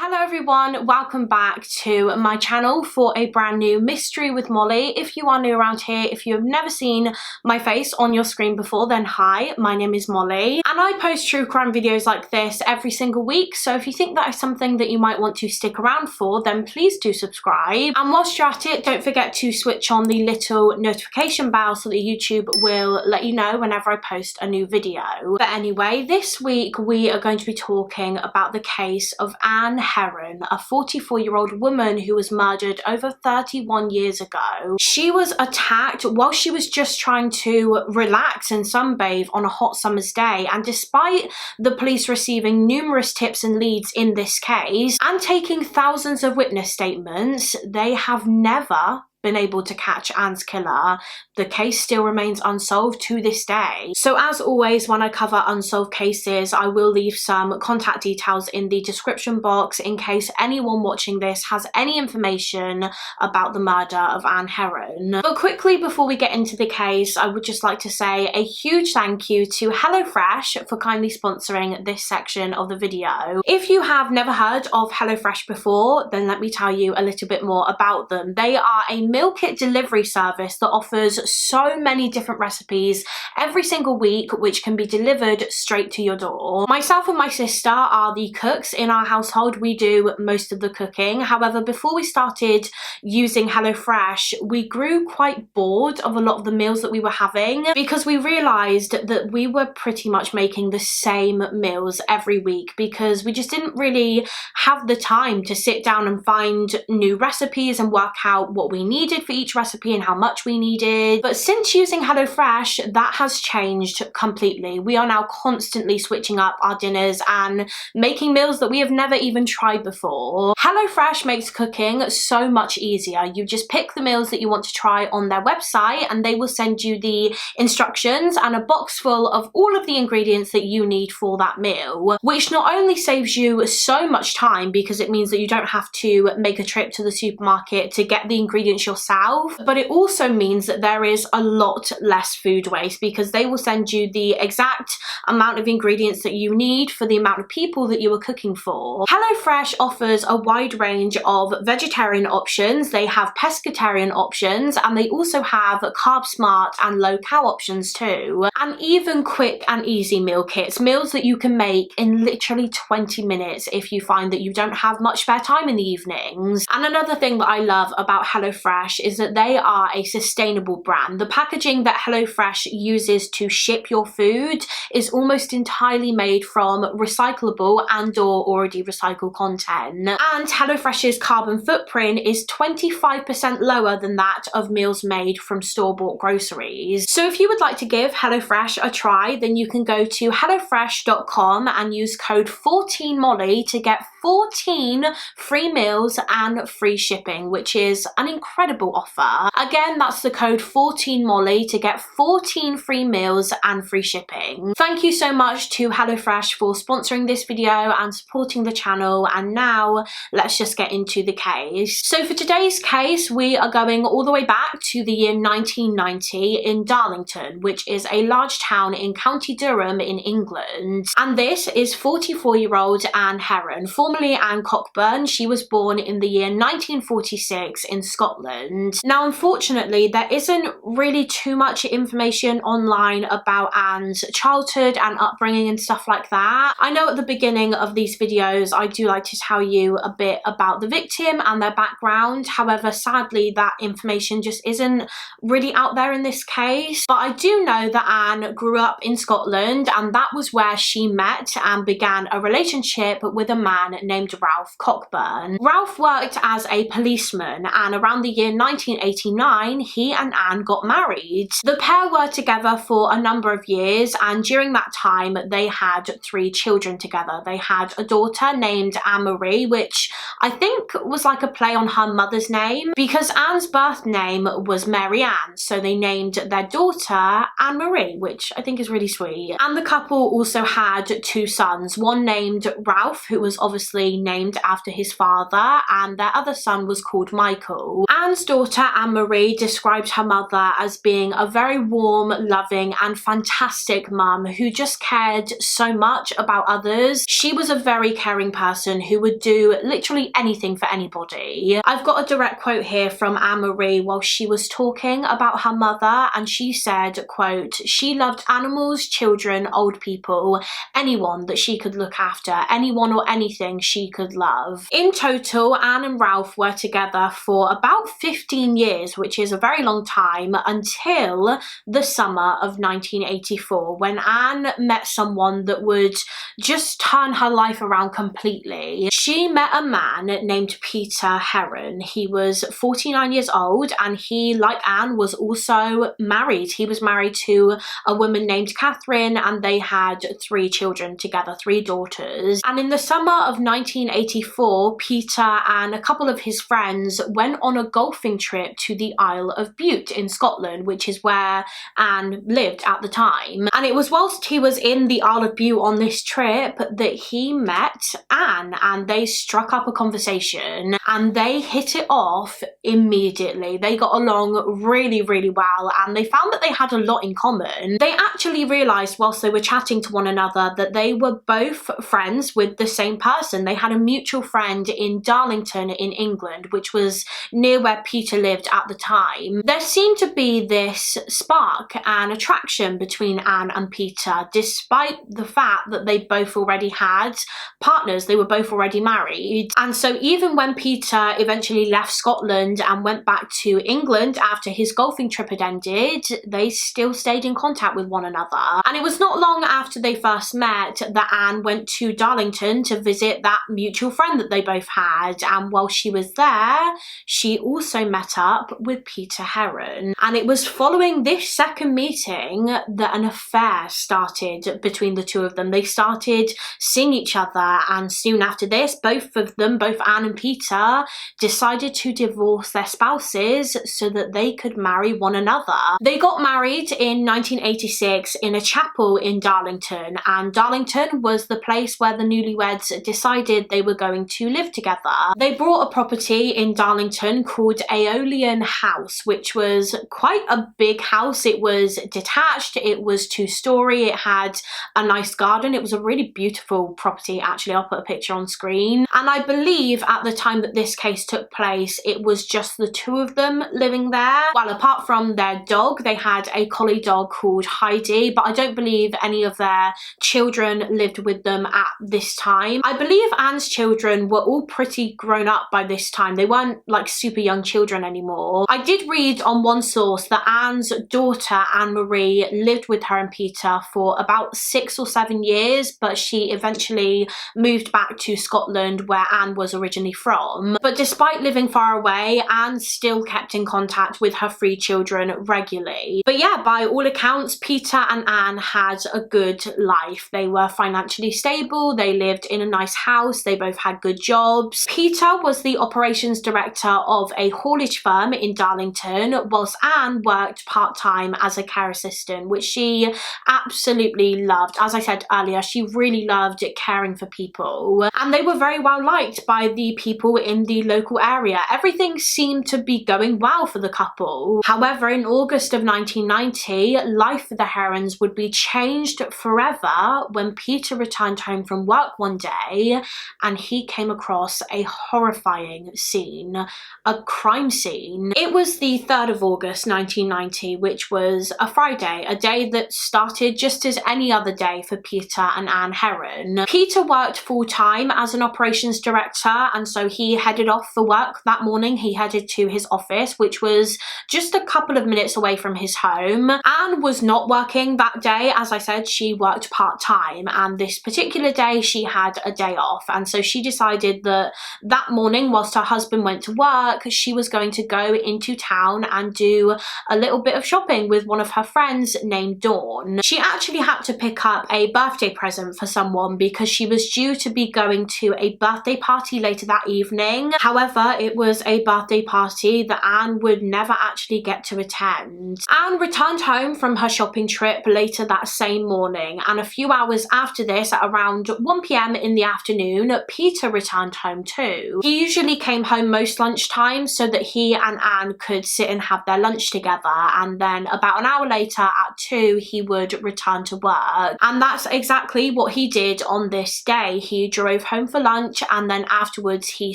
Hello everyone, welcome back to my channel for a brand new mystery with Molly. If you are new around here, if you have never seen my face on your screen before, then hi, my name is Molly and I post true crime videos like this every single week, so if you think that is something that you might want to stick around for, then please do subscribe. And whilst you're at it, don't forget to switch on the little notification bell so that YouTube will let you know whenever I post a new video. But anyway, this week we are going to be talking about the case of Ann Heron, a 44-year-old woman who was murdered over 31 years ago. She was attacked while she was just trying to relax and sunbathe on a hot summer's day, and despite the police receiving numerous tips and leads in this case and taking thousands of witness statements, they have never been able to catch Ann's killer. The case still remains unsolved to this day. So as always, when I cover unsolved cases, I will leave some contact details in the description box in case anyone watching this has any information about the murder of Ann Heron. But quickly before we get into the case, I would just like to say a huge thank you to HelloFresh for kindly sponsoring this section of the video. If you have never heard of HelloFresh before, then let me tell you a little bit more about them. They are a meal kit delivery service that offers so many different recipes every single week, which can be delivered straight to your door. Myself and my sister are the cooks in our household. We do most of the cooking. However, before we started using HelloFresh, we grew quite bored of a lot of the meals that we were having because we realized that we were pretty much making the same meals every week because we just didn't really have the time to sit down and find new recipes and work out what we needed for each recipe and how much we needed. But since using HelloFresh, that has changed completely. We are now constantly switching up our dinners and making meals that we have never even tried before. HelloFresh makes cooking so much easier. You just pick the meals that you want to try on their website and they will send you the instructions and a box full of all of the ingredients that you need for that meal, which not only saves you so much time because it means that you don't have to make a trip to the supermarket to get the ingredients yourself, but it also means that there is a lot less food waste because they will send you the exact amount of ingredients that you need for the amount of people that you are cooking for. HelloFresh offers a wide range of vegetarian options, they have pescatarian options, and they also have carb smart and low cal options too, and even quick and easy meal kits, meals that you can make in literally 20 minutes if you find that you don't have much spare time in the evenings. And another thing that I love about HelloFresh is that they are a sustainable brand. The packaging that HelloFresh uses to ship your food is almost entirely made from recyclable and/or already recycled content. And HelloFresh's carbon footprint is 25% lower than that of meals made from store-bought groceries. So if you would like to give HelloFresh a try, then you can go to hellofresh.com and use code 14molly to get 14 free meals and free shipping, which is an incredible offer. Again, that's the code 14molly to get 14 free meals and free shipping. Thank you so much to HelloFresh for sponsoring this video and supporting the channel, and now let's just get into the case. So for today's case, we are going all the way back to the year 1990 in Darlington, which is a large town in County Durham in England. And this is 44-year-old Ann Heron, formerly Ann Cockburn. She was born in the year 1946 in Scotland. Now, unfortunately, there isn't really too much information online about Ann's childhood and upbringing and stuff like that. I know at the beginning of these videos, I do like to tell you a bit about the victim and their background. However, sadly, that information just isn't really out there in this case. But I do know that Ann grew up in Scotland, and that was where she met and began a relationship with a man named Ralph Cockburn. Ralph worked as a policeman, and around the year 1989, he and Ann got married. The pair were together for a number of years, and during that time, they had 3 children together. They had a daughter named Anne Marie, which I think was like a play on her mother's name, because Anne's birth name was Mary Ann, so they named their daughter Anne Marie, which I think is really sweet. And the couple also had 2 sons, one named Ralph, who was obviously named after his father, and their other son was called Michael. Anne's daughter Anne Marie described her mother as being a very warm, loving and fantastic mum who just cared so much about others. She was a very caring person who would do literally anything for anybody. I've got a direct quote here from Anne Marie while she was talking about her mother, and she said, quote, "She loved animals, children, old people, anyone that she could look after, anyone or anything she could love." In total, Anne and Ralph were together for about 15 years, which is a very long time, until the summer of 1984, when Anne met someone that would just turn her life around completely. She met a man named Peter Heron. He was 49 years old, and he, like Anne, was also married. He was married to a woman named Catherine, and they had 3 children together, 3 daughters. And in the summer of 1984, Peter and a couple of his friends went on a golfing trip to the Isle of Bute in Scotland, which is where Anne lived at the time. And it was whilst he was in the Isle of Bute on this trip that he met Anne, and they struck up a conversation and they hit it off immediately. They got along really, really well, and they found that they had a lot in common. They actually realised whilst they were chatting to one another that they were both friends with the same person. They had a mutual friend in Darlington in England, which was near where Peter lived at the time. There seemed to be this spark and attraction between Anne and Peter, despite the fact that they both already had partners. They were both already married. And so even when Peter eventually left Scotland and went back to England after his golfing trip had ended, they still stayed in contact with one another. And it was not long after they first met that Anne went to Darlington to visit that mutual friend that they both had, and while she was there, she also met up with Peter Heron. And it was following this second meeting that an affair started between the 2 of them. They started seeing each other, and soon after this, both of them, both Anne and Peter, decided to divorce their spouses so that they could marry one another. They got married in 1986 in a chapel in Darlington, and Darlington was the place where the newlyweds decided they were going to live together. They bought a property in Darlington called Aeolian House, which was quite a big house. It was detached, it was 2-storey, it had a nice garden. It was a really beautiful property, actually. I'll put a picture on screen. And I believe at the time that this case took place, it was just the 2 of them living there. Well, apart from their dog, they had a collie dog called Heidi, but I don't believe any of their children lived with them at this time. I believe Anne's children were all pretty grown up by this time. They weren't like super young children anymore. I did read on one source that Anne's daughter Anne Marie lived with her and Peter for about 6 or 7 years, but she eventually moved back to Scotland where Anne was originally from. But despite living far away, Anne still kept in contact with her 3 children regularly. But yeah, by all accounts, Peter and Anne had a good life. They were financially stable, they lived in a nice house, they both had good jobs. Peter was the operations director of a haulage firm in Darlington, whilst Anne worked part-time as a care assistant, which she absolutely loved. As I said earlier, she really loved caring for people, and they were very well liked by the people in the local area. Everything seemed to be going well for the couple. However, in August of 1990, life for the Herons would be changed forever when Peter returned home from work one day and he came across a horrifying scene, a crime scene. It was the 3rd of August 1990, which was a Friday, a day that started just as any other day for Peter and Ann Heron. Peter worked full-time as an operations director, and so he headed off for work that morning. He headed to his office, which was just a couple of minutes away from his home. Anne was not working that day. As I said, she worked part-time, and this particular day she had a day off, and so she decided that that morning, whilst her husband went to work, she was going to go into town and do a little bit of shopping with one of her friends named Dawn. She actually had to pick up a birthday present for someone because she was due to be going to a birthday party party later that evening. However, it was a birthday party that Anne would never actually get to attend. Anne returned home from her shopping trip later that same morning, and a few hours after this, at around 1 p.m. in the afternoon, Peter returned home too. He usually came home most lunchtime so that he and Anne could sit and have their lunch together, and then about an hour later at 2 he would return to work. And that's exactly what he did on this day. He drove home for lunch, and then afterwards he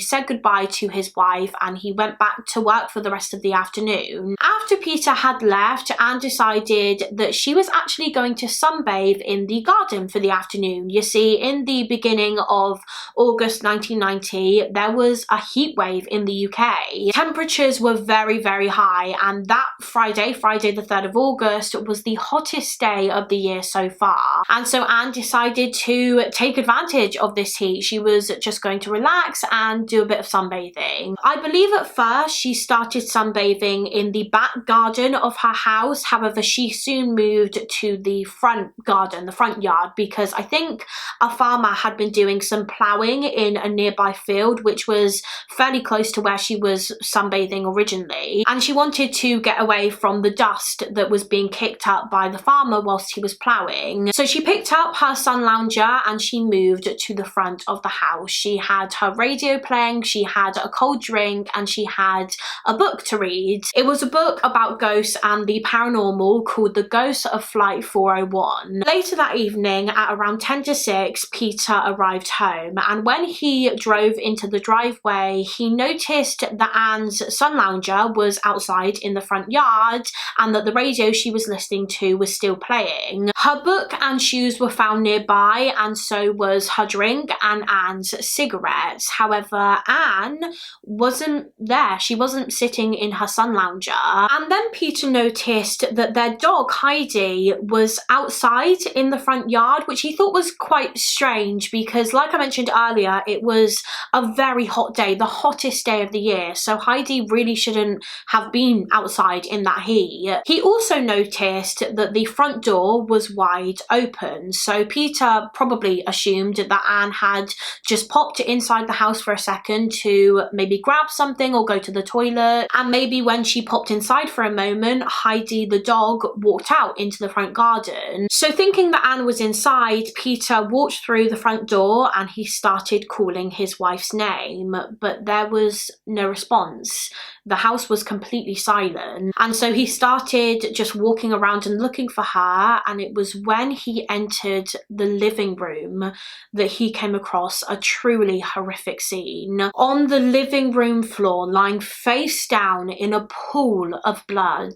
said goodbye to his wife and he went back to work for the rest of the afternoon. After Peter had left, Anne decided that she was actually going to sunbathe in the garden for the afternoon. You see, in the beginning of August 1990, there was a heat wave in the UK. Temperatures were very, very high, and that Friday the 3rd of August, was the hottest day of the year so far. And so Anne decided to take advantage of this heat. She was just going to relax and do a bit of sunbathing. I believe at first she started sunbathing in the back garden of her house. However, she soon moved to the front garden, the front yard, because I think a farmer had been doing some ploughing in a nearby field, which was fairly close to where she was sunbathing originally, and she wanted to get away from the dust that was being kicked up by the farmer whilst he was ploughing. So she picked up her sun lounger and she moved to the front of the house. She had her radio playing, she had a cold drink, and she had a book to read. It was a book about ghosts and the paranormal called The Ghost of Flight 401. Later that evening at around 10 to 6, Peter arrived home, and when he drove into the driveway he noticed that Anne's sun lounger was outside in the front yard and that the radio she was listening to was still playing. Her book and shoes were found nearby, and so was her drink and Anne's cigarettes. However, Anne wasn't there. She wasn't sitting in her sun lounger. And then Peter noticed that their dog Heidi was outside in the front yard, which he thought was quite strange because, like I mentioned earlier, it was a very hot day, the hottest day of the year, so Heidi really shouldn't have been outside in that heat. He also noticed that the front door was wide open, so Peter probably assumed that Anne had just popped inside the house for a second to maybe grab something or go to the toilet, and maybe when she popped inside for a moment, Heidi the dog walked out into the front garden. So thinking that Anne was inside, Peter walked through the front door and he started calling his wife's name, but there was no response. The house was completely silent, and so he started just walking around and looking for her, and it was when he entered the living room that he came across a truly horrific scene. On the living room floor, lying face down in a pool of blood,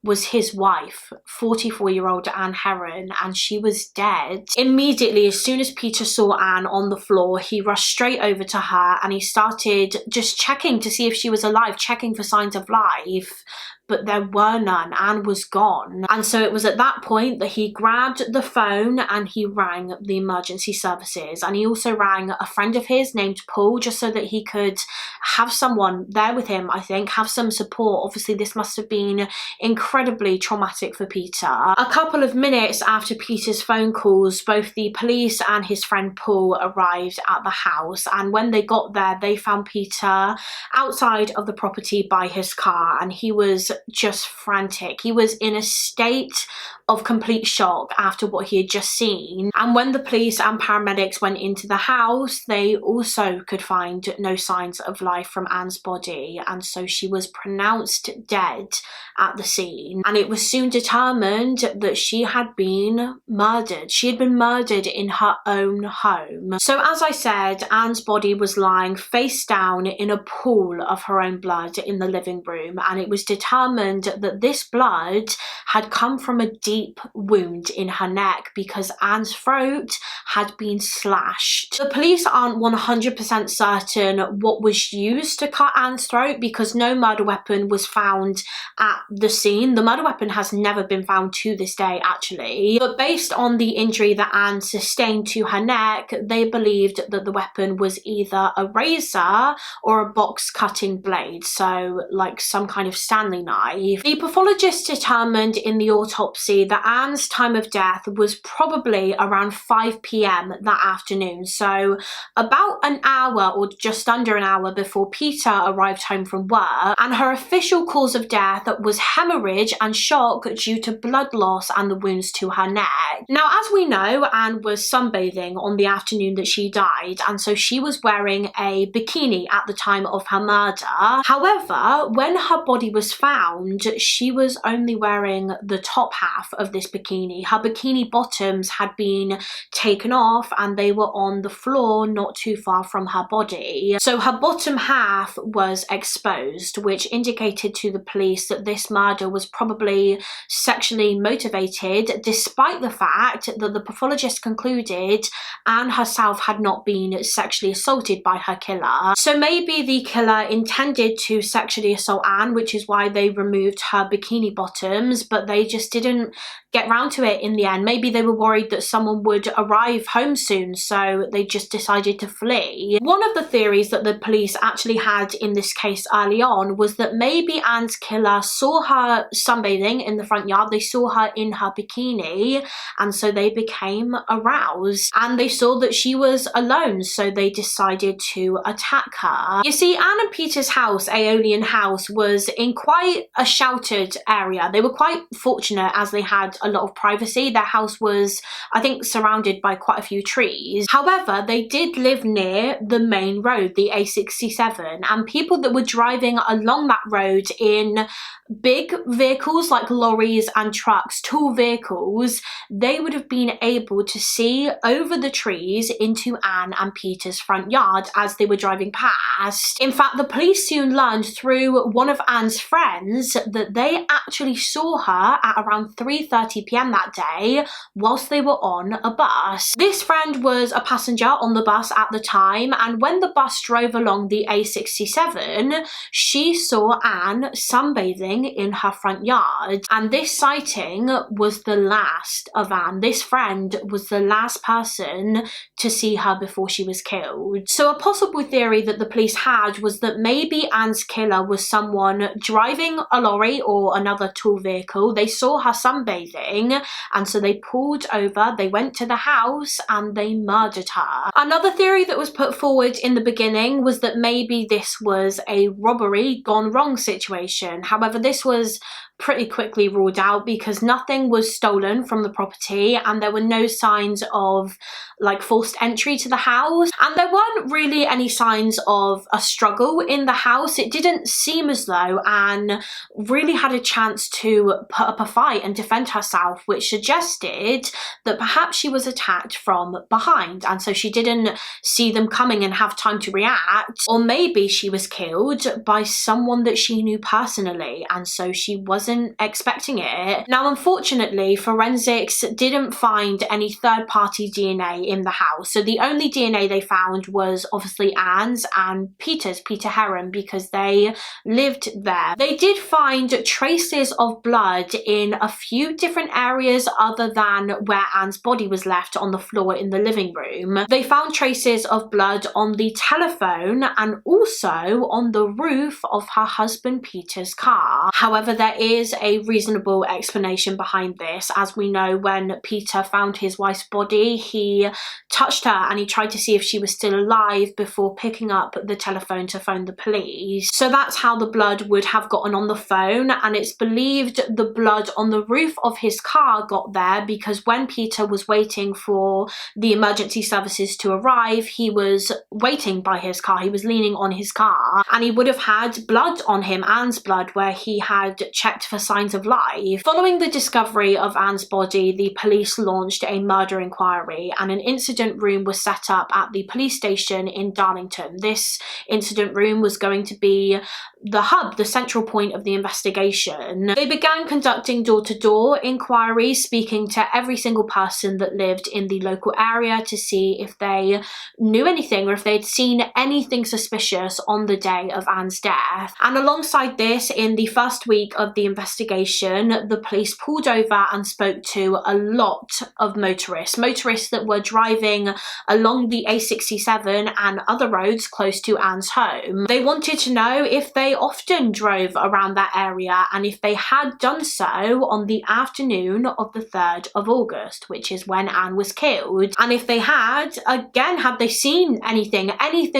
was his wife, 44-year-old Ann Heron, and she was dead. Immediately, as soon as Peter saw Anne on the floor, he rushed straight over to her and he started just checking to see if she was alive, checking for signs of life. But there were none. Anne was gone. And so it was at that point that he grabbed the phone and he rang the emergency services. And he also rang a friend of his named Paul, just so that he could have someone there with him, I think, have some support. Obviously, this must have been incredibly traumatic for Peter. A couple of minutes after Peter's phone calls, both the police and his friend Paul arrived at the house. And when they got there, they found Peter outside of the property by his car, and he was just frantic. He was in a state of complete shock after what he had just seen. And when the police and paramedics went into the house, they also could find no signs of life from Anne's body, and so she was pronounced dead at the scene. And it was soon determined that she had been murdered. She had been murdered in her own home. So as I said, Anne's body was lying face down in a pool of her own blood in the living room, and it was determined that this blood had come from a deep wound in her neck because Anne's throat had been slashed. The police aren't 100% certain what was used to cut Anne's throat because no murder weapon was found at the scene. The murder weapon has never been found to this day, actually. But based on the injury that Anne sustained to her neck, they believed that the weapon was either a razor or a box cutting blade, so like some kind of Stanley knife. The pathologist determined in the autopsy that Anne's time of death was probably around 5 p.m. that afternoon, so about an hour or just under an hour before Peter arrived home from work, and her official cause of death was hemorrhage and shock due to blood loss and the wounds to her neck. Now, as we know, Anne was sunbathing on the afternoon that she died, and so she was wearing a bikini at the time of her murder. However, when her body was found, she was only wearing the top half of this bikini. Her bikini bottoms had been taken off and they were on the floor not too far from her body. So her bottom half was exposed, which indicated to the police that this murder was probably sexually motivated, despite the fact that the pathologist concluded Anne herself had not been sexually assaulted by her killer. So maybe the killer intended to sexually assault Anne, which is why they removed her bikini bottoms, but they just didn't get round to it in the end. Maybe they were worried that someone would arrive home soon, so they just decided to flee. One of the theories that the police actually had in this case early on was that maybe Anne's killer saw her sunbathing in the front yard, they saw her in her bikini, and so they became aroused, and they saw that she was alone, so they decided to attack her. You see, Anne and Peter's house, Aeolian House, was in quite a sheltered area. They were quite fortunate as they had a lot of privacy. Their house was, I think, surrounded by quite a few trees. However, they did live near the main road, the A67, and people that were driving along that road in big vehicles like lorries and trucks, tall vehicles, they would have been able to see over the trees into Anne and Peter's front yard as they were driving past. In fact, the police soon learned through one of Anne's friends that they actually saw her at around 3:30 p.m. that day whilst they were on a bus. This friend was a passenger on the bus at the time, and when the bus drove along the A67, she saw Anne sunbathing in her front yard, and this sighting was the last of Anne. This friend was the last person to see her before she was killed. So a possible theory that the police had was that maybe Anne's killer was someone driving a lorry or another tall vehicle. They saw her sunbathing, and so they pulled over, they went to the house, and they murdered her. Another theory that was put forward in the beginning was that maybe this was a robbery gone wrong situation. However, this was pretty quickly ruled out because nothing was stolen from the property and there were no signs of like forced entry to the house, and there weren't really any signs of a struggle in the house. It didn't seem as though Anne really had a chance to put up a fight and defend herself, which suggested that perhaps she was attacked from behind and so she didn't see them coming and have time to react, or maybe she was killed by someone that she knew personally and so she wasn't expecting it. Now, unfortunately, forensics didn't find any third-party DNA in the house, so the only DNA they found was obviously Anne's and Peter Heron, because they lived there. They did find traces of blood in a few different areas other than where Anne's body was left on the floor in the living room. They found traces of blood on the telephone and also on the roof of her husband Peter's car. However, there is a reasonable explanation behind this. As we know, when Peter found his wife's body, he touched her and he tried to see if she was still alive before picking up the telephone to phone the police. So that's how the blood would have gotten on the phone, and it's believed the blood on the roof of his car got there because when Peter was waiting for the emergency services to arrive, he was waiting by his car, he was leaning on his car, and he would have had blood on him, Anne's blood, where he had checked for signs of life. Following the discovery of Anne's body, the police launched a murder inquiry and an incident room was set up at the police station in Darlington. This incident room was going to be the hub, the central point of the investigation. They began conducting door-to-door inquiries, speaking to every single person that lived in the local area to see if they knew anything or if they'd seen anything suspicious on the day of Anne's death. And alongside this, in the first week of the investigation, the police pulled over and spoke to a lot of motorists that were driving along the A67 and other roads close to Ann's home. They wanted to know if they often drove around that area and if they had done so on the afternoon of the 3rd of August, which is when Ann was killed. And if they had, again, had they seen anything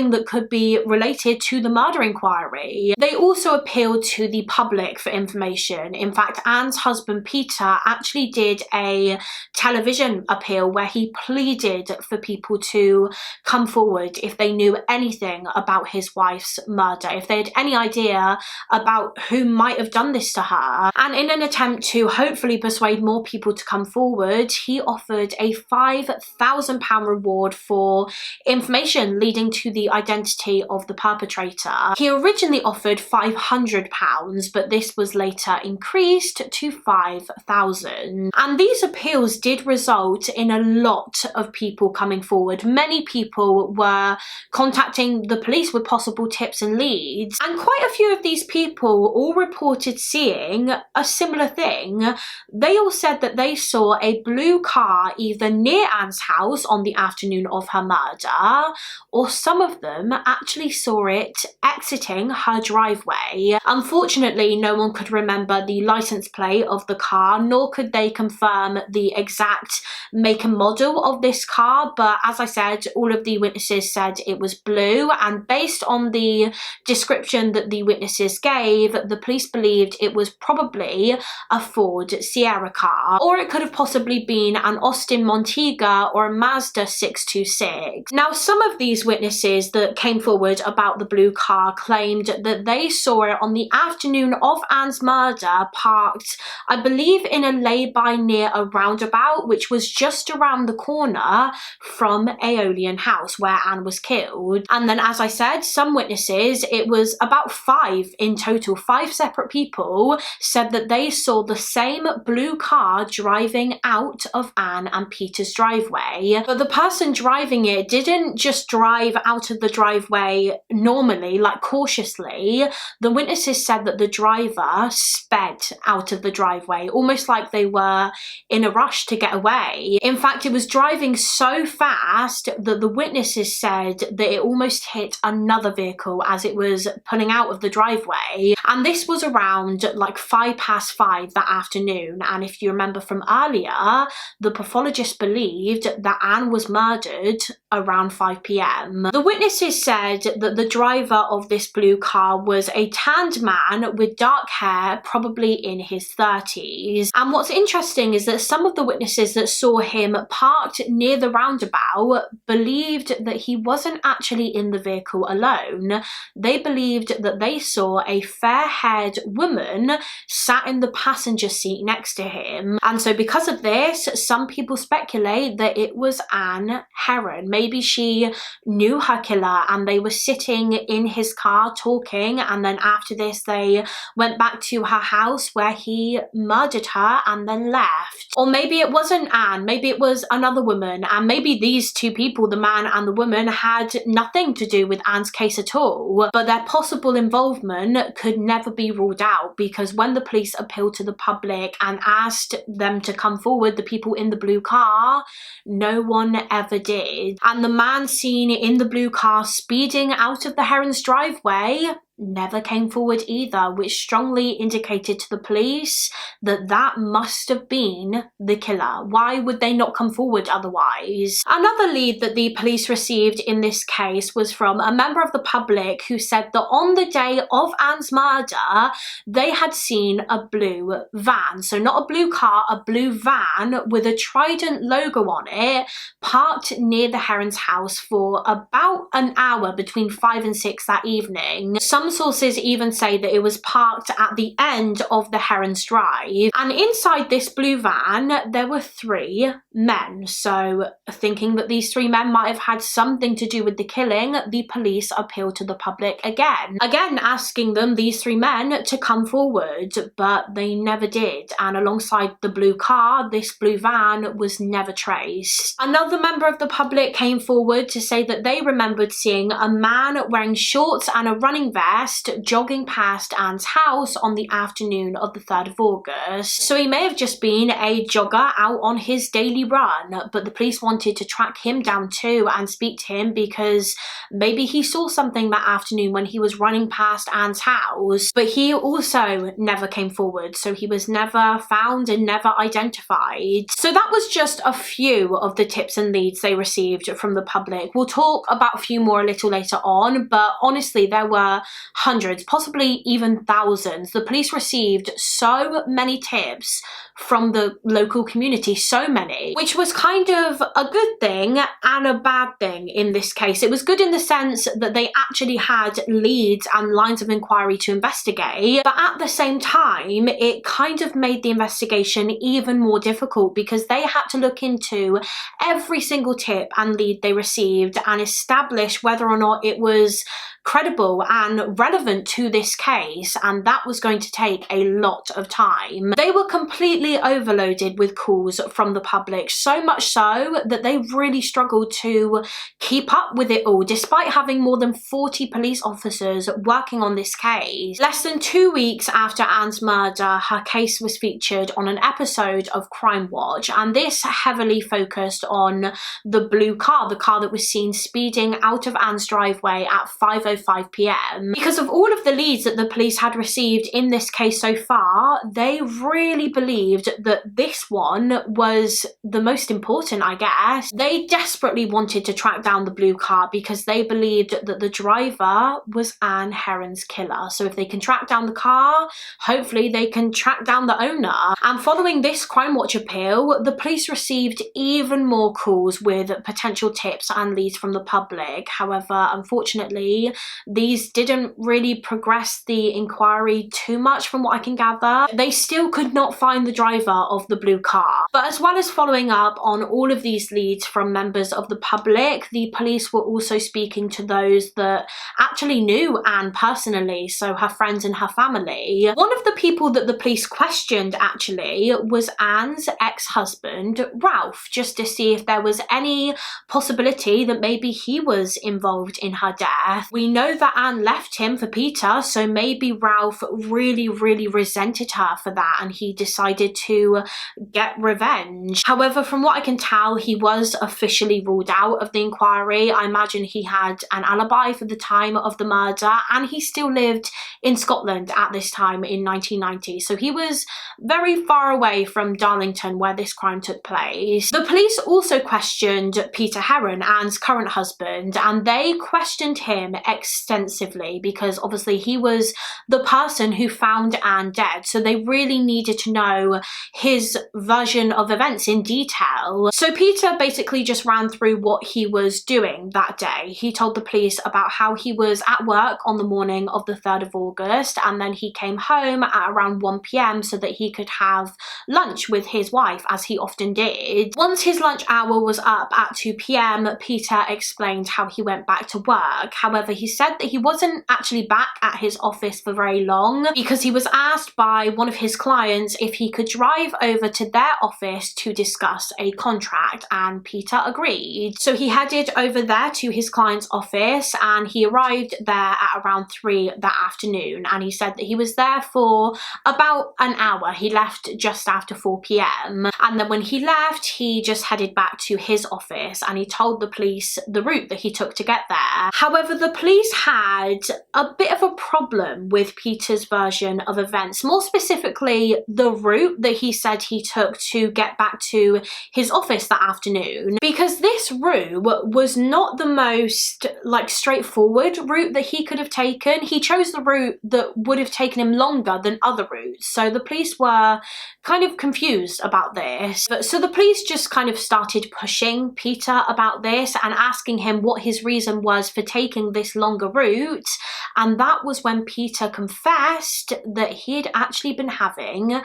that could be related to the murder inquiry. They also appealed to the public for information. In fact, Ann's husband Peter actually did a television appeal where he pleaded for people to come forward if they knew anything about his wife's murder, if they had any idea about who might have done this to her. And in an attempt to hopefully persuade more people to come forward, he offered a £5,000 reward for information leading to the identity of the perpetrator. He originally offered £500, but this was later increased to £5,000. And these appeals did result in a lot of people coming forward. Many people were contacting the police with possible tips and leads, and quite a few of these people all reported seeing a similar thing. They all said that they saw a blue car either near Ann's house on the afternoon of her murder, or some of them actually saw it exiting her driveway. Unfortunately, no one could remember the license plate of the car, nor could they confirm the exact make and model of this car, but as I said, all of the witnesses said it was blue, and based on the description that the witnesses gave, the police believed it was probably a Ford Sierra car, or it could have possibly been an Austin Montega or a Mazda 626. Now, some of these witnesses that came forward about the blue car claimed that they saw it on the afternoon of Ann's murder, parked, I believe, in a lay-by near a roundabout, which was just around the corner from Aeolian House where Ann was killed. And then, as I said, some witnesses, it was about 5 in total, 5 separate people, said that they saw the same blue car driving out of Ann and Peter's driveway. But the person driving it didn't just drive out of the driveway normally, like cautiously. The witnesses said that the driver sped out of the driveway, almost like they were in a rush to get away. In fact, it was driving so fast that the witnesses said that it almost hit another vehicle as it was pulling out of the driveway. And this was around like 5:05 that afternoon. And if you remember from earlier, the pathologist believed that Ann was murdered around 5 p.m. The witnesses said that the driver of this blue car was a tanned man with dark hair, probably in his 30s. And what's interesting is that some of the witnesses that saw him parked near the roundabout believed that he wasn't actually in the vehicle alone. They believed that they saw a fair-haired woman sat in the passenger seat next to him. And so because of this, some people speculate that it was Ann Heron. Maybe she knew her killer and they were sitting in his car talking, and then after this they went back to her house where he murdered her and then left. Or maybe it wasn't Ann, maybe it was another woman, and maybe these two people, the man and the woman, had nothing to do with Ann's case at all. But their possible involvement could never be ruled out, because when the police appealed to the public and asked them to come forward, the people in the blue car, no one ever did. And the man seen in the blue car speeding out of the Heron's driveway never came forward either, which strongly indicated to the police that that must have been the killer. Why would they not come forward otherwise? Another lead that the police received in this case was from a member of the public who said that on the day of Ann's murder, they had seen a blue van. So not a blue car, a blue van with a Trident logo on it, parked near the Heron's house for about an hour between 5 and 6 that evening. Some sources even say that it was parked at the end of the Heron's drive. And inside this blue van, there were 3 men. So thinking that these 3 men might have had something to do with the killing, the police appealed to the public again. Again, asking them, these 3 men, to come forward, but they never did. And alongside the blue car, this blue van was never traced. Another member of the public came forward to say that they remembered seeing a man wearing shorts and a running vest suggest jogging past Ann's house on the afternoon of the 3rd of August. So he may have just been a jogger out on his daily run, but the police wanted to track him down too and speak to him because maybe he saw something that afternoon when he was running past Ann's house, but he also never came forward, so he was never found and never identified. So that was just a few of the tips and leads they received from the public. We'll talk about a few more a little later on, but honestly there were hundreds, possibly even thousands. The police received so many tips from the local community, so many, which was kind of a good thing and a bad thing in this case. It was good in the sense that they actually had leads and lines of inquiry to investigate, but at the same time it kind of made the investigation even more difficult because they had to look into every single tip and lead they received and establish whether or not it was credible and relevant to this case, and that was going to take a lot of time. They were completely overloaded with calls from the public, so much so that they really struggled to keep up with it all, despite having more than 40 police officers working on this case. Less than 2 weeks after Ann's murder, her case was featured on an episode of Crime Watch, and this heavily focused on the blue car, the car that was seen speeding out of Ann's driveway at 5:05 p.m. Because of all of the leads that the police had received in this case so far, they really believed that this one was the most important, I guess. They desperately wanted to track down the blue car because they believed that the driver was Ann Heron's killer. So if they can track down the car, hopefully they can track down the owner. And following this Crime Watch appeal, the police received even more calls with potential tips and leads from the public. However, unfortunately, these didn't really progress the inquiry too much from what I can gather. They still could not find the driver of the blue car. But as well as following up on all of these leads from members of the public, the police were also speaking to those that actually knew Ann personally, so her friends and her family. One of the people that the police questioned actually was Ann's ex-husband, Ralph, just to see if there was any possibility that maybe he was involved in her death. We know that Ann left him for Peter, so maybe Ralph really resented her for that and he decided to get revenge. However, from what I can tell, he was officially ruled out of the inquiry. I imagine he had an alibi for the time of the murder and he still lived in Scotland at this time in 1990, so he was very far away from Darlington where this crime took place. The police also questioned Peter Heron, Ann's current husband, and they questioned him extensively because obviously he was the person who found Ann dead, so they really needed to know his version of events in detail. So Peter basically just ran through what he was doing that day. He told the police about how he was at work on the morning of the 3rd of August and then he came home at around 1 p.m. so that he could have lunch with his wife, as he often did. Once his lunch hour was up at 2 p.m, Peter explained how he went back to work. However, he said that he wasn't actually back at his office for very long because he was asked by one of his clients if he could drive over to their office to discuss a contract, and Peter agreed. So he headed over there to his client's office and he arrived there at around 3 that afternoon, and he said that he was there for about an hour. He left just after 4 p.m, and then when he left he just headed back to his office and he told the police the route that he took to get there. However, the police had a bit of a problem with Peter's version of events, more specifically the route that he said he took to get back to his office that afternoon, because this route was not the most straightforward route that he could have taken. He chose the route that would have taken him longer than other routes, so the police were kind of confused about this. So the police just kind of started pushing Peter about this and asking him what his reason was for taking this longer route, and that was when Peter confessed that he had actually been having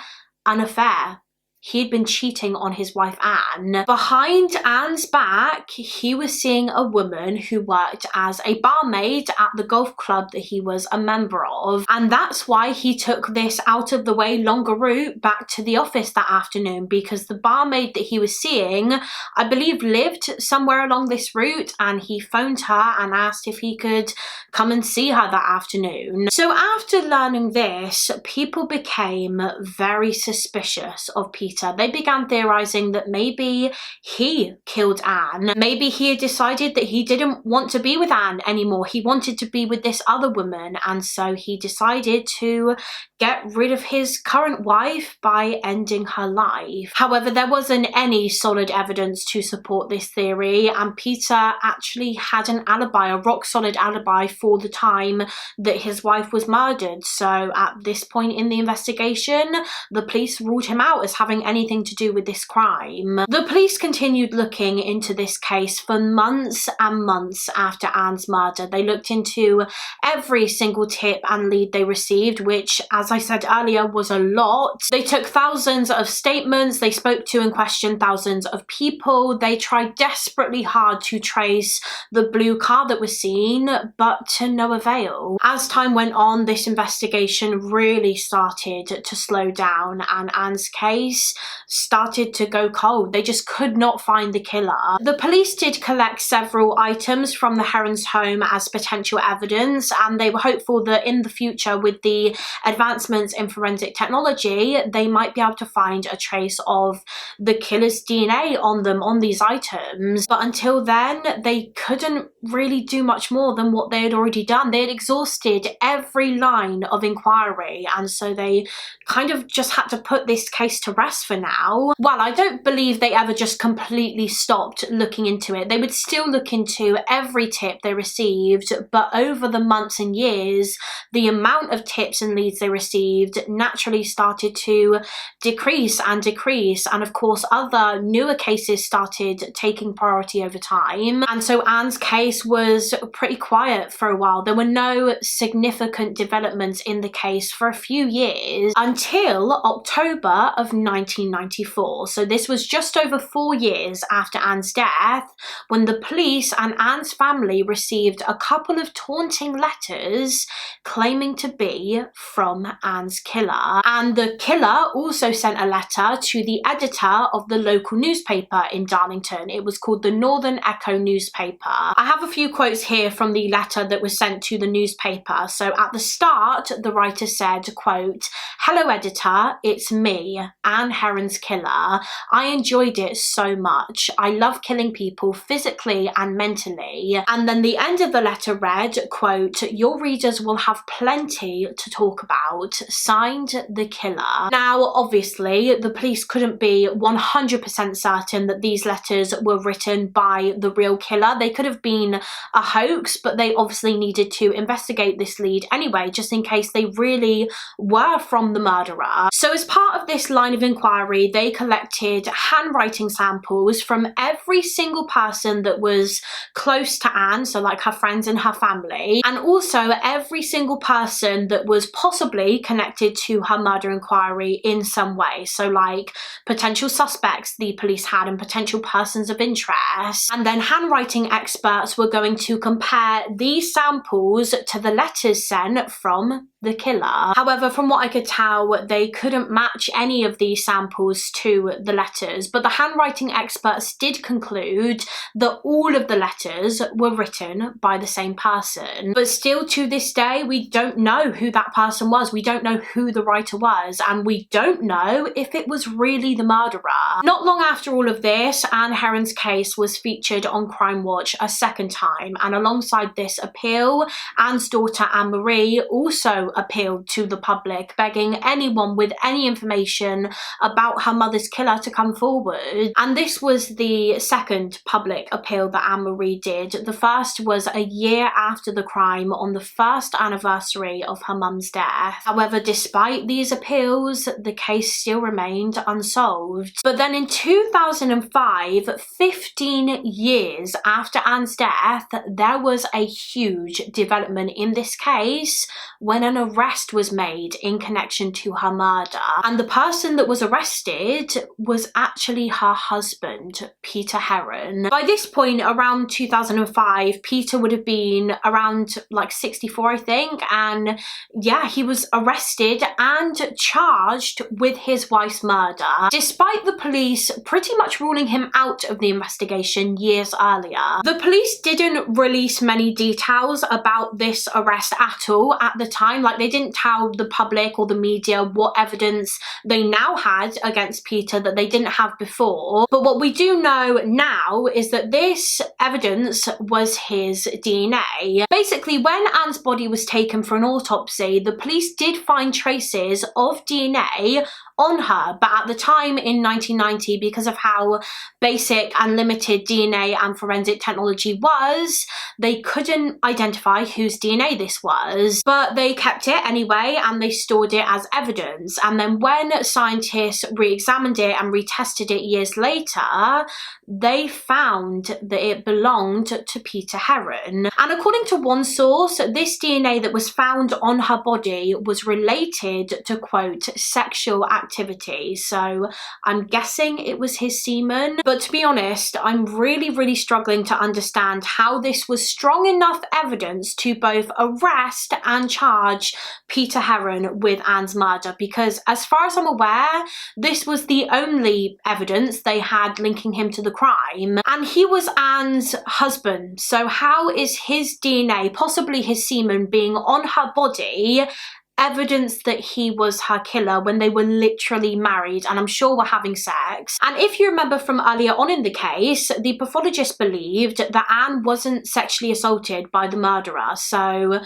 an affair. he'd been cheating on his wife Anne. Behind Anne's back, he was seeing a woman who worked as a barmaid at the golf club that he was a member of, and that's why he took this out of the way longer route back to the office that afternoon, because the barmaid that he was seeing, I believe, lived somewhere along this route, and he phoned her and asked if he could come and see her that afternoon. So after learning this, people became very suspicious of Peter. They began theorizing that maybe he killed Anne. Maybe he had decided that he didn't want to be with Anne anymore. He wanted to be with this other woman, and so he decided to get rid of his current wife by ending her life. However, there wasn't any solid evidence to support this theory, and Peter actually had an alibi, a rock-solid alibi for the time that his wife was murdered. So at this point in the investigation, the police ruled him out as having anything to do with this crime. The police continued looking into this case for months and months after Anne's murder. They looked into every single tip and lead they received, which, as I said earlier, was a lot. They took thousands of statements, they spoke to and questioned thousands of people, they tried desperately hard to trace the blue car that was seen, but to no avail. As time went on, this investigation really started to slow down, and Anne's case started to go cold. They just could not find the killer. The police did collect several items from the Heron's home as potential evidence, and they were hopeful that in the future, with the advancements in forensic technology, they might be able to find a trace of the killer's DNA on them, on these items. But until then, they couldn't really do much more than what they had already done. They had exhausted every line of inquiry, and so they kind of just had to put this case to rest for now. Well, I don't believe they ever just completely stopped looking into it. They would still look into every tip they received, but over the months and years, the amount of tips and leads they received naturally started to decrease, and of course other newer cases started taking priority over time, and so Anne's case was pretty quiet for a while. There were no significant developments in the case for a few years until October of 1994. So this was just over 4 years after Anne's death, when the police and Anne's family received a couple of taunting letters claiming to be from Anne's killer. And the killer also sent a letter to the editor of the local newspaper in Darlington. It was called the Northern Echo newspaper. I have a few quotes here from the letter that was sent to the newspaper. So at the start, the writer said, quote, "Hello editor, it's me, Ann Heron's killer. I enjoyed it so much. I love killing people physically and mentally." And then the end of the letter read, quote, "Your readers will have plenty to talk about. Signed, the killer." Now, obviously, the police couldn't be 100% certain that these letters were written by the real killer. They could have been a hoax, but they obviously needed to investigate this lead anyway, just in case they really were from the murderer. So as part of this line of inquiry, they collected handwriting samples from every single person that was close to Anne, so like her friends and her family, and also every single person that was possibly connected to her murder inquiry in some way. So like potential suspects the police had and potential persons of interest. And then handwriting experts were going to compare these samples to the letters sent from the killer. However, from what I could tell, they couldn't match any of these samples to the letters, but the handwriting experts did conclude that all of the letters were written by the same person. But still to this day, we don't know who that person was. We don't know who the writer was, and we don't know if it was really the murderer. Not long after all of this, Ann Heron's case was featured on Crime Watch a second time, and alongside this appeal, Anne's daughter Anne-Marie also appealed to the public, begging anyone with any information about her mother's killer to come forward. And this was the second public appeal that Anne-Marie did. The first was a year after the crime, on the first anniversary of her mum's death. However, despite these appeals, the case still remained unsolved. But then in 2005, 15 years after Anne's death, there was a huge development in this case when an arrest was made in connection to her murder. And the person that was arrested was actually her husband, Peter Heron. By this point, around 2005, Peter would have been around like 64, I think. And yeah, he was arrested and charged with his wife's murder, despite the police pretty much ruling him out of the investigation years earlier. The police didn't release many details about this arrest at all at the time. Like, they didn't tell the public or the media what evidence they now had against Peter that they didn't have before. But what we do know now is that this evidence was his DNA. Basically, when Ann's body was taken for an autopsy, the police did find traces of DNA on her, but at the time in 1990, because of how basic and limited DNA and forensic technology was, they couldn't identify whose DNA this was. But they kept it anyway, and they stored it as evidence. And then when scientists re-examined it and retested it years later, they found that it belonged to Peter Heron. And according to one source, this DNA that was found on her body was related to, quote, sexual activity. So I'm guessing it was his semen. But to be honest, I'm really struggling to understand how this was strong enough evidence to both arrest and charge Peter Heron with Ann's murder, because as far as I'm aware, this was the only evidence they had linking him to the crime. And he was Ann's husband, so how is his DNA, possibly his semen, being on her body evidence that he was her killer when they were literally married and I'm sure were having sex? And if you remember from earlier on in the case, the pathologist believed that Ann wasn't sexually assaulted by the murderer. So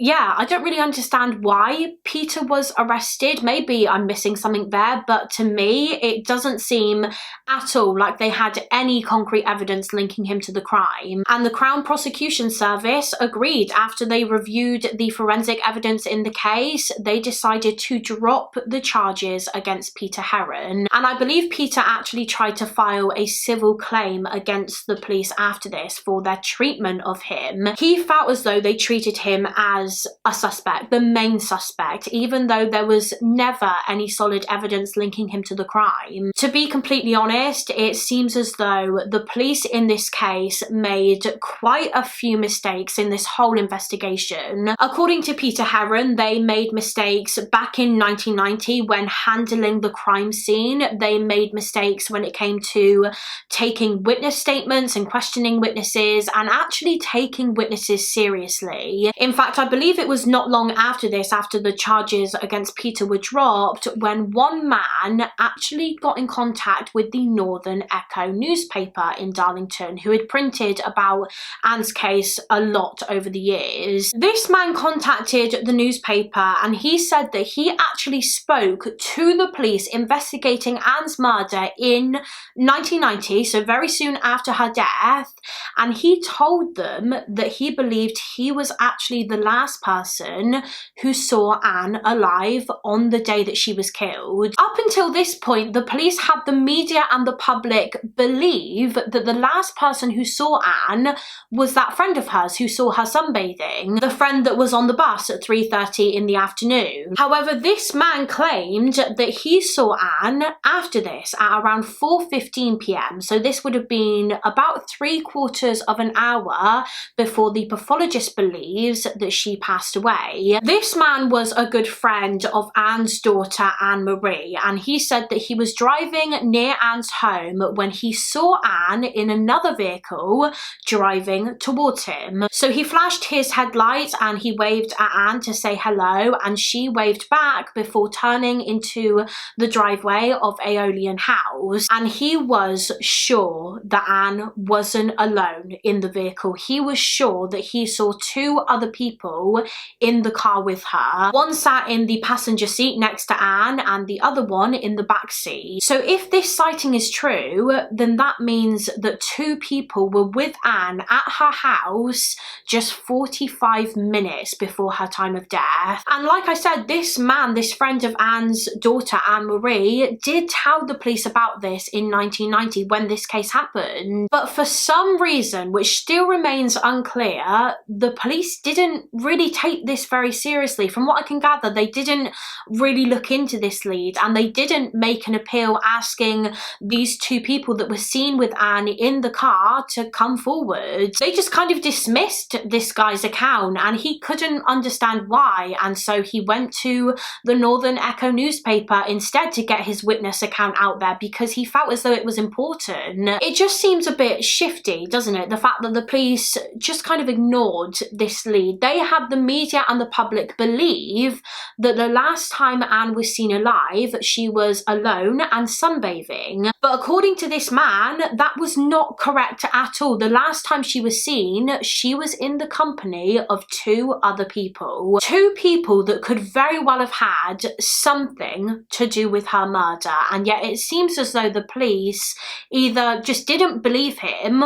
yeah, I don't really understand why Peter was arrested. Maybe I'm missing something there, but to me, it doesn't seem at all like they had any concrete evidence linking him to the crime. And the Crown Prosecution Service agreed. After they reviewed the forensic evidence in the case, they decided to drop the charges against Peter Heron. And I believe Peter actually tried to file a civil claim against the police after this for their treatment of him. He felt as though they treated him as a suspect, the main suspect, even though there was never any solid evidence linking him to the crime. To be completely honest, it seems as though the police in this case made quite a few mistakes in this whole investigation. According to Peter Heron, they made mistakes back in 1990 when handling the crime scene. They made mistakes when it came to taking witness statements and questioning witnesses and actually taking witnesses seriously. In fact, I believe it was not long after this, after the charges against Peter were dropped, when one man actually got in contact with the Northern Echo newspaper in Darlington, who had printed about Ann's case a lot over the years. This man contacted the newspaper and he said that he actually spoke to the police investigating Ann's murder in 1990, so very soon after her death, and he told them that he believed he was actually the last person who saw Ann alive on the day that she was killed. Up until this point, the police had the media and the public believe that the last person who saw Ann was that friend of hers who saw her sunbathing, the friend that was on the bus at 3:30 in the afternoon. However, this man claimed that he saw Ann after this at around 4:15 p.m. So this would have been about 3/4 of an hour before the pathologist believes that she passed away. This man was a good friend of Ann's daughter, Anne Marie, and he said that he was driving near Ann's home when he saw Ann in another vehicle driving towards him. So he flashed his headlights and he waved at Ann to say hello, and she waved back before turning into the driveway of Aeolian House. And he was sure that Ann wasn't alone in the vehicle. He was sure that he saw two other people in the car with her. One sat in the passenger seat next to Ann and the other one in the back seat. So if this sighting is true, then that means that two people were with Ann at her house just 45 minutes before her time of death. And like I said, this man, this friend of Ann's daughter, Anne Marie, did tell the police about this in 1990 when this case happened. But for some reason, which still remains unclear, the police didn't really really take this very seriously. From what I can gather, they didn't really look into this lead, and they didn't make an appeal asking these two people that were seen with Anne in the car to come forward. They just kind of dismissed this guy's account, and he couldn't understand why, and so he went to the Northern Echo newspaper instead to get his witness account out there because he felt as though it was important. It just seems a bit shifty, doesn't it? The fact that the police just kind of ignored this lead. They had the media and the public believe that the last time Anne was seen alive, she was alone and sunbathing. But according to this man, that was not correct at all. The last time she was seen, she was in the company of two other people. Two people that could very well have had something to do with her murder. And yet it seems as though the police either just didn't believe him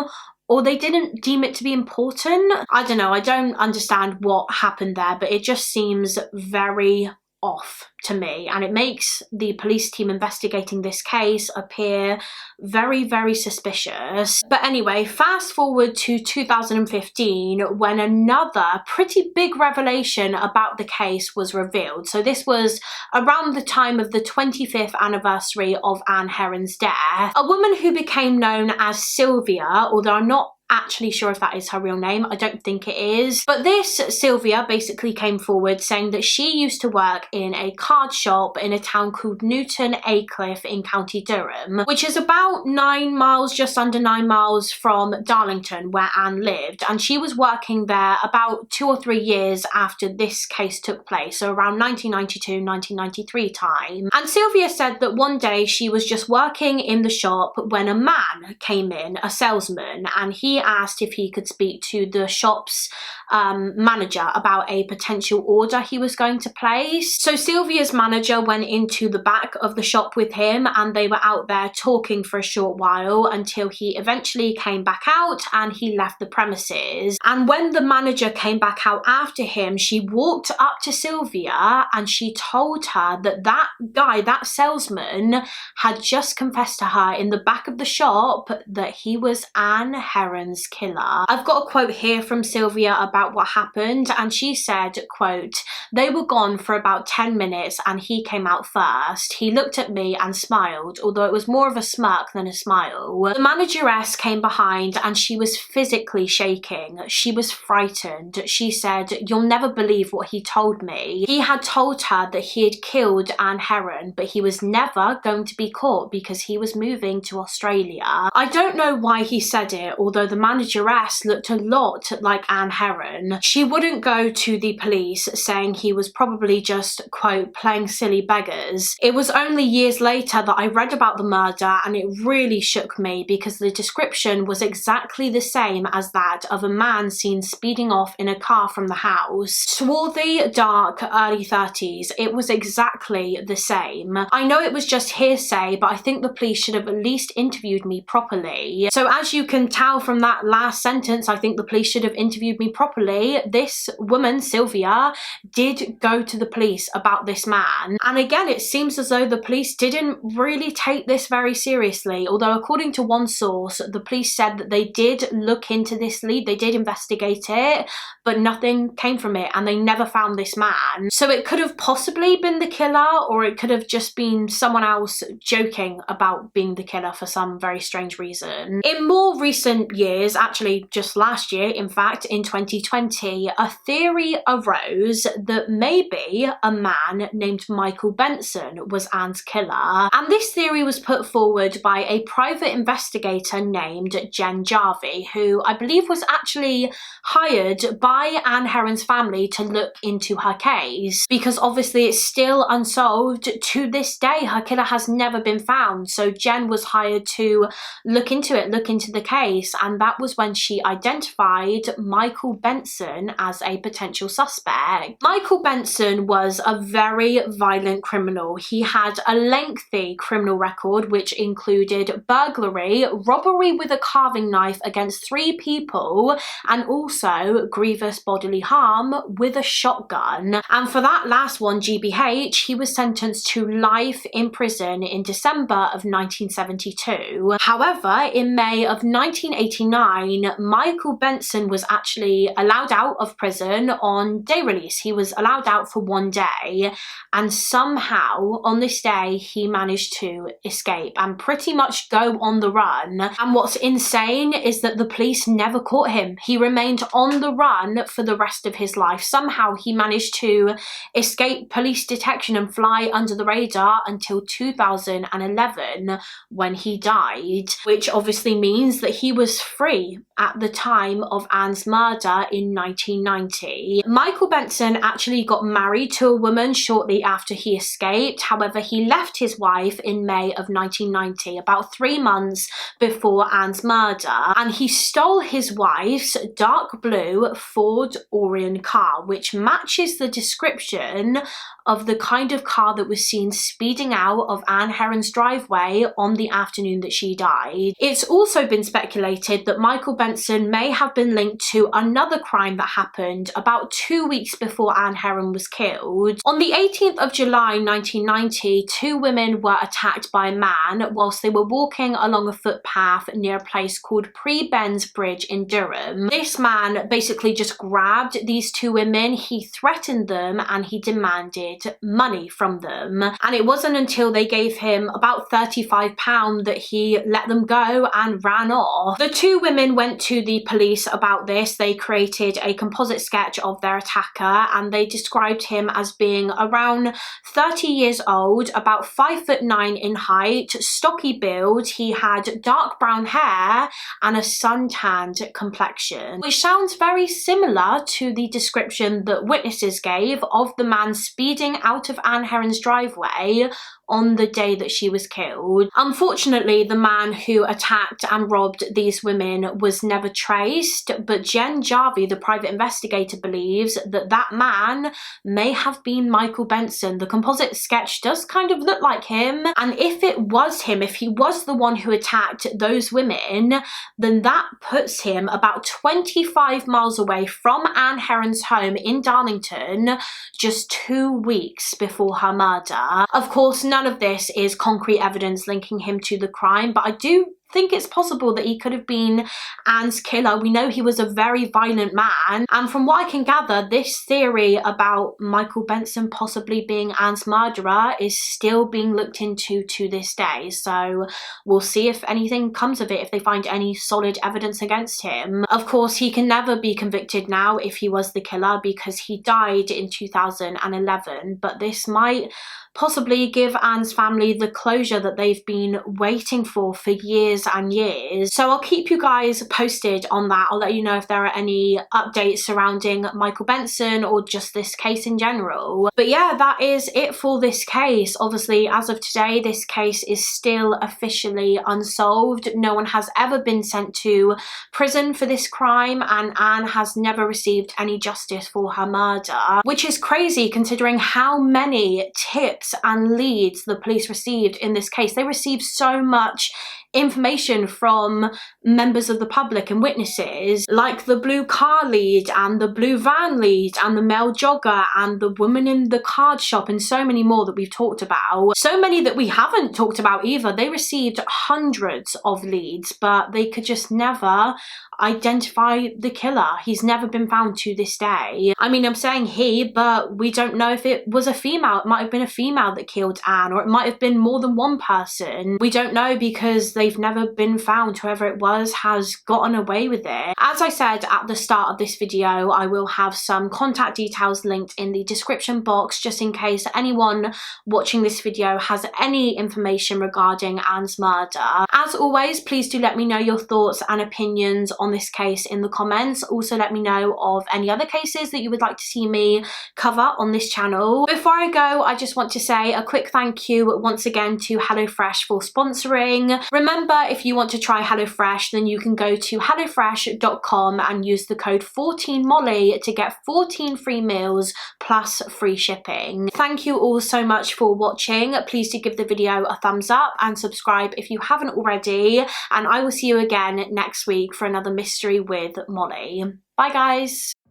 or they didn't deem it to be important. I don't know, I don't understand what happened there, but it just seems very off to me, and it makes the police team investigating this case appear very, very suspicious. But anyway, fast forward to 2015 when another pretty big revelation about the case was revealed. So this was around the time of the 25th anniversary of Ann Heron's death. A woman who became known as Sylvia, although I'm not actually sure if that is her real name, I don't think it is, but this Sylvia basically came forward saying that she used to work in a card shop in a town called Newton Aycliffe in County Durham, which is about 9 miles, just under 9 miles from Darlington where Anne lived, and she was working there about 2 or 3 years after this case took place, so around 1992-1993 time. And Sylvia said that one day she was just working in the shop when a man came in, a salesman, and he asked if he could speak to the shop's manager about a potential order he was going to place. So Sylvia's manager went into the back of the shop with him, and they were out there talking for a short while until he eventually came back out and he left the premises. And when the manager came back out after him, she walked up to Sylvia and she told her that that guy, that salesman, had just confessed to her in the back of the shop that he was Ann Heron's killer. I've got a quote here from Sylvia about what happened, and she said, quote, "They were gone for about 10 minutes and he came out first. He looked at me and smiled, although it was more of a smirk than a smile. The manageress came behind and she was physically shaking. She was frightened. She said, 'You'll never believe what he told me. He had told her that he had killed Ann Heron, but he was never going to be caught because he was moving to Australia.'" I don't know why he said it, although the manageress looked a lot like Ann Heron. She wouldn't go to the police saying he was probably just, quote, "playing silly beggars." It was only years later that I read about the murder, and it really shook me because the description was exactly the same as that of a man seen speeding off in a car from the house. Swarthy, dark, early 30s. It was exactly the same. I know it was just hearsay, but I think the police should have at least interviewed me properly. So as you can tell from that last sentence, I think the police should have interviewed me properly. This woman, Sylvia, did go to the police about this man. And again, it seems as though the police didn't really take this very seriously, although according to one source, the police said that they did look into this lead, they did investigate it, but nothing came from it and they never found this man. So it could have possibly been the killer, or it could have just been someone else joking about being the killer for some very strange reason. In more recent years, actually just last year, in fact, in 2020, a theory arose that maybe a man named Michael Benson was Anne's killer. And this theory was put forward by a private investigator named Jen Jarvie, who I believe was actually hired by Ann Heron's family to look into her case, because obviously it's still unsolved to this day. Her killer has never been found. So Jen was hired to look into it, look into the case, and that was when she identified Michael Benson as a potential suspect. Michael Benson was a very violent criminal. He had a lengthy criminal record which included burglary, robbery with a carving knife against 3 people, and also grievous bodily harm with a shotgun. And for that last one, GBH, he was sentenced to life in prison in December of 1972. However, in May of 1989, 2009, Michael Benson was actually allowed out of prison on day release. He was allowed out for 1 day, and somehow on this day he managed to escape and pretty much go on the run. And what's insane is that the police never caught him. He remained on the run for the rest of his life. Somehow he managed to escape police detection and fly under the radar until 2011 when he died, which obviously means that he was free at the time of Ann's murder in 1990. Michael Benson actually got married to a woman shortly after he escaped. However, he left his wife in May of 1990, about 3 months before Ann's murder, and he stole his wife's dark blue Ford Orion car, which matches the description of the kind of car that was seen speeding out of Ann Heron's driveway on the afternoon that she died. It's also been speculated that Michael Benson may have been linked to another crime that happened about 2 weeks before Ann Heron was killed. On the 18th of July 1990, 2 women were attacked by a man whilst they were walking along a footpath near a place called Pre-Ben's Bridge in Durham. This man basically just grabbed these 2 women, he threatened them, and he demanded money from them. And it wasn't until they gave him about £35 that he let them go and ran off. The 2 women went to the police about this. They created a composite sketch of their attacker, and they described him as being around 30 years old, about 5'9" in height, stocky build. He had dark brown hair and a suntanned complexion, which sounds very similar to the description that witnesses gave of the man speeding out of Ann Heron's driveway on the day that she was killed. Unfortunately, the man who attacked and robbed these women was never traced, but Jen Jarvie, the private investigator, believes that that man may have been Michael Benson. The composite sketch does kind of look like him, and if it was him, if he was the one who attacked those women, then that puts him about 25 miles away from Ann Heron's home in Darlington, just 2 weeks before her murder. Of course, none of this is concrete evidence linking him to the crime, but I do think it's possible that he could have been Ann's killer. We know he was a very violent man, and from what I can gather, this theory about Michael Benson possibly being Ann's murderer is still being looked into to this day. So we'll see if anything comes of it, if they find any solid evidence against him. Of course, he can never be convicted now if he was the killer because he died in 2011, but this might possibly give Ann's family the closure that they've been waiting for years and years. So I'll keep you guys posted on that. I'll let you know if there are any updates surrounding Michael Benson or just this case in general. But yeah, that is it for this case. Obviously, as of today, this case is still officially unsolved. No one has ever been sent to prison for this crime, and Ann has never received any justice for her murder, which is crazy considering how many tips and leads the police received in this case. They received so much information from members of the public and witnesses, like the blue car lead and the blue van lead and the male jogger and the woman in the card shop, and so many more that we've talked about. So many that we haven't talked about either. They received hundreds of leads, but they could just never identify the killer. He's never been found to this day. I mean, I'm saying he, but we don't know if it was a female. It might have been a female that killed Ann, or it might have been more than one person. We don't know because they've never been found. Whoever it was has gotten away with it. As I said at the start of this video, I will have some contact details linked in the description box just in case anyone watching this video has any information regarding Ann's murder. As always, please do let me know your thoughts and opinions on this case in the comments. Also, let me know of any other cases that you would like to see me cover on this channel. Before I go, I just want to say a quick thank you once again to HelloFresh for sponsoring. Remember, if you want to try HelloFresh, then you can go to hellofresh.com and use the code 14molly to get 14 free meals plus free shipping. Thank you all so much for watching. Please do give the video a thumbs up and subscribe if you haven't already, and I will see you again next week for another mystery with Molly. Bye guys!